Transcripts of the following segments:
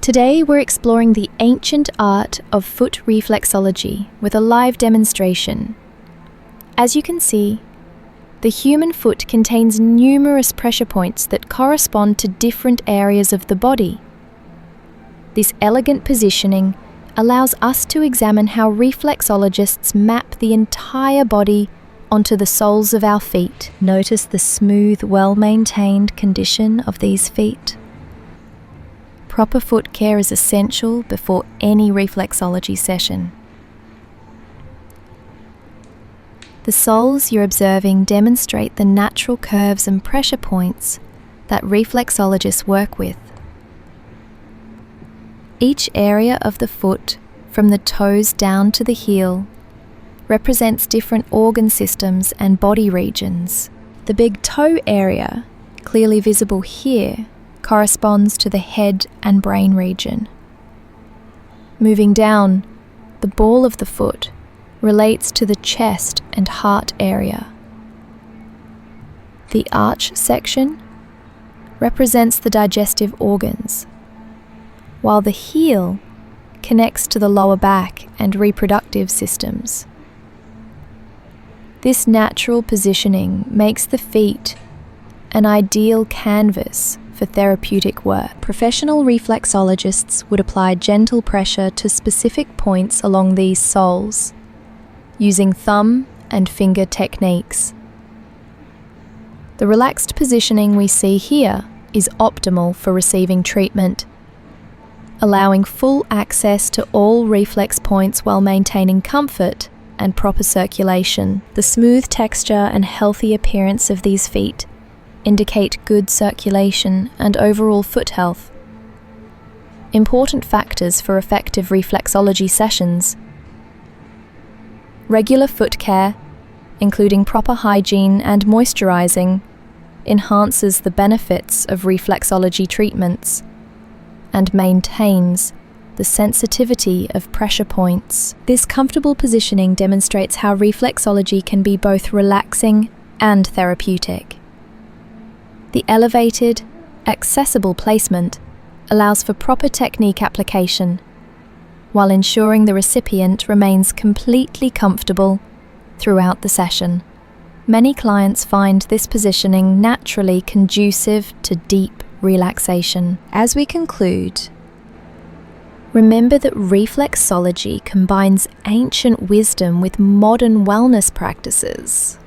Today we're exploring the ancient art of foot reflexology with a live demonstration. As you can see, the human foot contains numerous pressure points that correspond to different areas of the body. This elegant positioning allows us to examine how reflexologists map the entire body onto the soles of our feet. Notice the smooth, well-maintained condition of these feet. Proper foot care is essential before any reflexology session. The soles you're observing demonstrate the natural curves and pressure points that reflexologists work with. Each area of the foot, from the toes down to the heel, represents different organ systems and body regions. The big toe area, clearly visible here, corresponds to the head and brain region. Moving down, the ball of the foot relates to the chest and heart area. The arch section represents the digestive organs, while the heel connects to the lower back and reproductive systems. This natural positioning makes the feet an ideal canvas for therapeutic work. Professional reflexologists would apply gentle pressure to specific points along these soles, using thumb and finger techniques. The relaxed positioning we see here is optimal for receiving treatment, allowing full access to all reflex points while maintaining comfort and proper circulation. The smooth texture and healthy appearance of these feet indicate good circulation and overall foot health. Important factors for effective reflexology sessions: regular foot care, including proper hygiene and moisturizing, enhances the benefits of reflexology treatments and maintains the sensitivity of pressure points. This comfortable positioning demonstrates how reflexology can be both relaxing and therapeutic. The elevated, accessible placement allows for proper technique application, while ensuring the recipient remains completely comfortable throughout the session. Many clients find this positioning naturally conducive to deep relaxation. As we conclude, remember that reflexology combines ancient wisdom with modern wellness practices.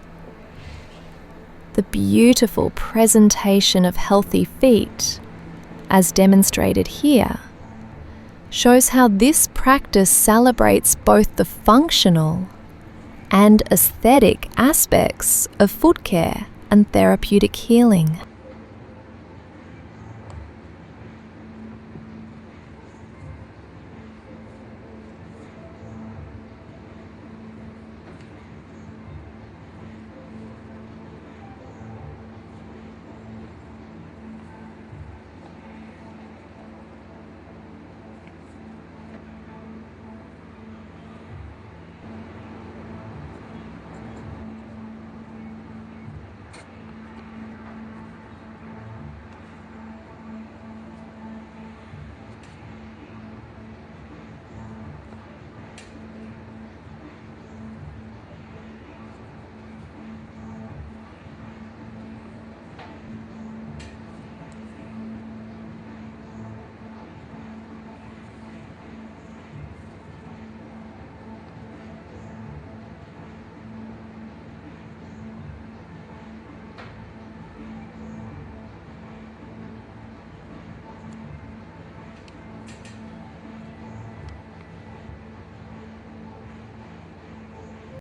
The beautiful presentation of healthy feet, as demonstrated here, shows how this practice celebrates both the functional and aesthetic aspects of foot care and therapeutic healing.